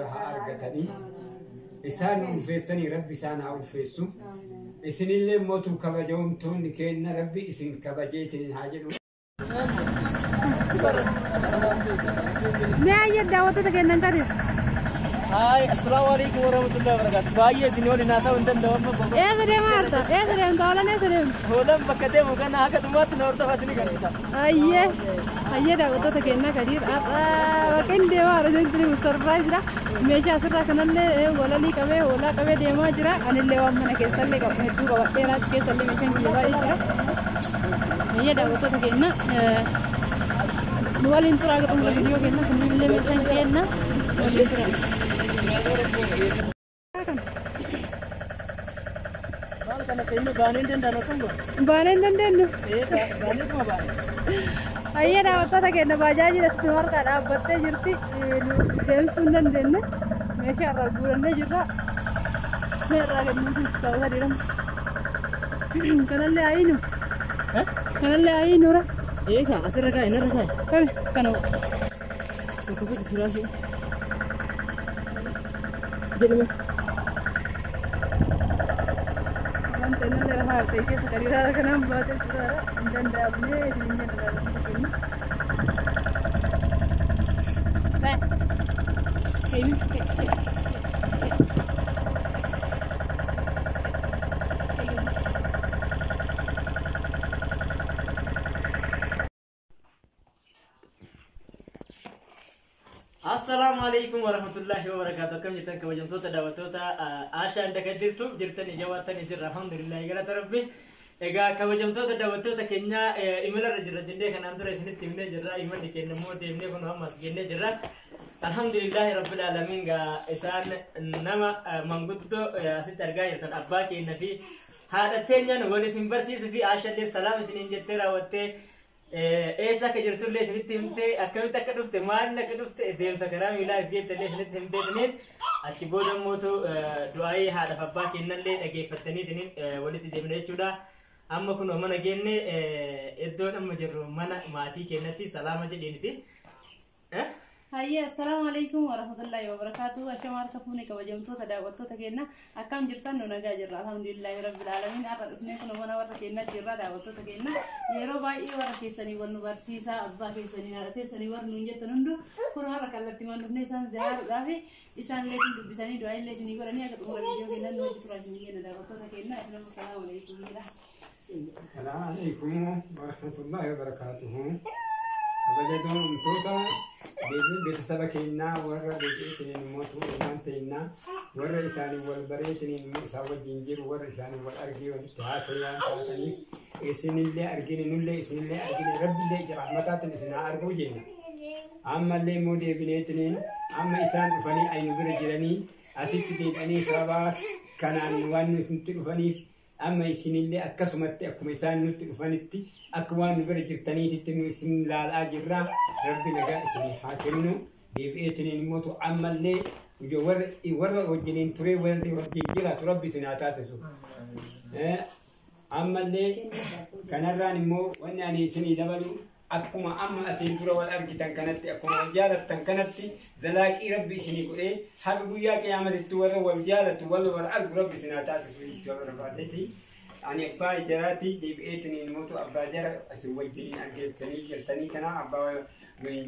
argatanii isaan ulfeessanii rabbi isaan haa ulfeessu. Isinillee mootuu kabajamtoonni kenna rabbi isin kabajeetiin haa jedhu. Meeyya daawwattoota kennan kadhi. Hai, assalamualaikum warahmatullahi wabarakatuh. Baay'ee isinii naata wantan dawamma bobo. Eessa deemaa jirta? Eessa deemta? Hoolaan eessa deemta? Hoolaan bakka deemu kana haga dhumaatti na hordofaa kan isa. Ayyee daawwattoota kennaa kadhiir. Bakka inni deemaa jiru jechuun surprise dha. Meeshaa asirraa kanallee hoolanii qabee hoolaa qabee deemaa jira. Anillee waan mana keessallee qabu hedduu qabadheeraa keessallee meeshaan kiyya baay'ee jira. Meeyya daawwattoota kennaa. Nu waliin turaa godhuma viidiyoo kennaa kunillee meeshaan kennaa waliin turaa. Baaneen dandeenyu. Ayyee daawwattoota keenya baajaajiin as harkaa dhaabbattee jirti. Deemsuu hin dandeenye. Meeshaa irraa guurannee jirra. Meerraa kennuufi ta'uu adiidhamu. Kanallee hayiinu. Kanallee hayiinuura. Eegaa asirra kaa'e narra kaa'e. Kami kanuma. Tokko tokko firaasii. Jedhame. Kanallee lafa harkee keessa qadiiraa kanaan baatee jiraadha. Hin danda'amne isin jedhudha. Assalamualaikum warahmatullahi wabarakatuh. Kam jitan kabajamtoota daawwattoota Ashaa ndaka jirtanii jawaatanii jirra. Alhamdulillah galata rabbi. Egaa kabajamtoota daawwattoota keenya imala irra jirra jennee kanaan dura isinitti himnee jirra. Imalli keenya immoo deemnee kun ammas gennee jirra. Alhamdulillah rabbil alamin gaa isaan nama manguddoo asitti argaa jirtan abbaa keenya fi haadha teenyaan wal isin barsiisuu fi Ashaallee salaam isiniin jettee raawwattee eessa akka jirtullee isinitti himtee akkamitti akka dhufte maal akka dhufte deemsa karaa miilaa isgeettallee isinitti himteetiniin achi booda mootu du'aayii haadhaaf abbaa keenyallee dhageeffattaniitiniin walitti deemne jechuudha. Amma kun mana geenne iddoon amma jirru mana maatii keenyatti salaama jedheeniti. Hayyee assalamu alaikum warahmatullahi wabarakatuh. Ashamaa harkafuuni kabajamtoota daawwattoota keenya akkam jirtan nu nagaa jirra. Alhamdulillahi rabbil alamin. Har'a dhufnee kun mana warra keenya jirra daawwattoota keenya. Yeroo baay'ee warra keessanii wal nu barsiisaa abbaa keessanii haadha teessanii warra nuun jettan hundu kun har'a kallattii waan dhufnee isaan ziyaaruudhaaf isaanillee isin dubbisanii du'aayillee isinii godhanii akka xumura viidiyoo keenya nu wajji turaa isinii kenna daawwattoota keenya. Assalamu alaikum. Assalamu alaikum warahmatullahi wabarakatuh. Kabajamtoota beeksisa keenyaa warra beeksisaniin mootuu ilmaan ta'inaa warra isaanii wal bareetaniin immoo isaa wajjin jiru warra isaanii wal argee walitti haasawaan taataniif isinillee argine nullee isinillee argine rabbillee jira mataatiin isin haa arguu jenna. Ammallee immoo deebineetiniin amma isaan dhufanii aynu bira jiranii asitti deebi'anii sababa kanaan waan nuti dhufaniif amma isinillee akkasumatti akkuma isaan nutti dhufanitti akka waan nu bira jirtaniitti nu isin laalaa jirra. Rabbi nagaa isinii haa kennu. Deebi'eetiniin immoo ammallee warra wajjiniin turee warri wajjin jiraatu rabbi isin haa taasisu. Ammallee kanarraan immoo wanni ani isinii dabalu akkuma amma asiin dura wal argitan kanatti akkuma wal jaalattan kanatti zalaaqii rabbi isinii godhee haga guyyaa qiyaamatitti warra wal jaalatu wal argu rabbi isin haa taasisu jechuu barbaadeeti. Ani abbaa jaraati deebi'eetiniin mootu abbaa jara isin wajjiniin argeettanii jirtanii kana abbaa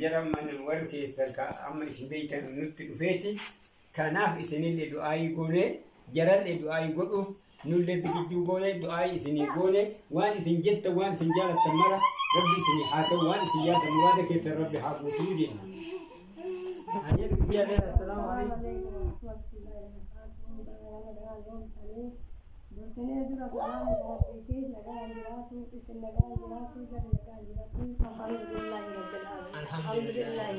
jara mana warri keessan amma isin beektan nutti dhufeeti. Kanaaf isinillee du'aayii goone jarallee du'aayii godhuuf nullee gidduu goone du'aayii isinii goone waan isin jettan waan isin jaalattan mara rabbi isinii haa ta'u waan isin yaaddan waan keessan rabbi haa guutuu jenna. Assalamu alaikum. Alhamdulillah.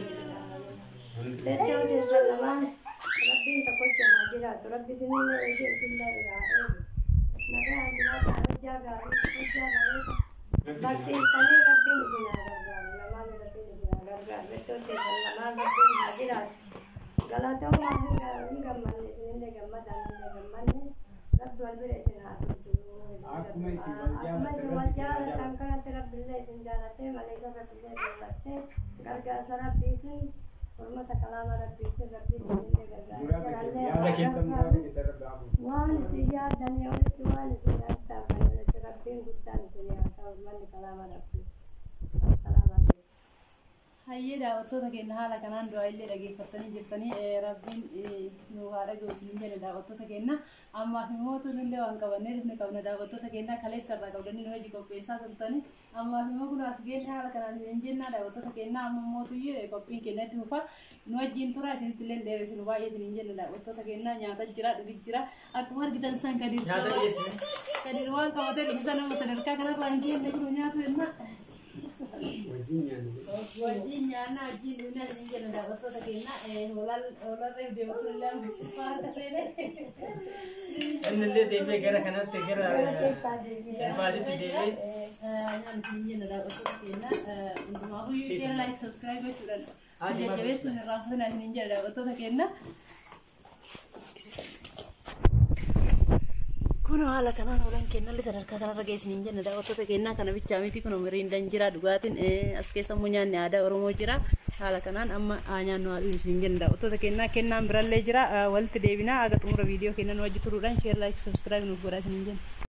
حرمة كلام ربي تربي مرادك انت مرادك تربي ابو وانا سيجاد دنيا وانا سيجاد تابعنا تربي قدام الدنيا من كلام ربي السلام عليكم هاي daawwattoota keenya haala kanaan du'aa illee dhageeffatanii jirtanii rabbiin nu haa dhaga'u isin jedhe daawwattoota keenya ammaaf immoo tulullee waan qabannee dhufne qabna daawwattoota keenya kaleessa irraa qabdanii nu hojii qopheessaa turtanii ammaaf immoo kun as geenne haala kanaan isin jenna daawwattoota keenya amma mootuyyee qophiin keenya itti fufa nu wajjin tura isinitti illee dheeressin baay'ee isin jenna daawwattoota keenya nyaata jira dhugi jira akkuma argitan san kadir waan qabatee dhugisa nama sadarkaa kanarraa hin geenne kun nyaatu jenna wajjin nyaanna wajjin dhugna isin jenna daawwattoota keenya holarree deemsuun illee amma seene innillee deemee gara kanatti gara sirfaatitti deemee nyaanni isin jenna daawwattoota keenya hundumaafuu yoo like subscribe gochuudhaan jajjabeessuun irraa futina isin jedha daawwattoota keenya Kuno haala kanaan olan kennalli sadarkaa kanarra geessiniin jenna daawwattoota keenyaa kana bichaa miti kun miriindaan jira dhugaatiin as keessa immoo nyaanni aadaa Oromoo jira haala kanaan amma nyaannu haadhuun isiniin jenna daawwattoota keenyaa kennaan birallee jira walitti deebinaa aga xumura viidiyoo keenyaa nu wajji turuudhaan share like subscribe nuuf godhaa isiniin jenna.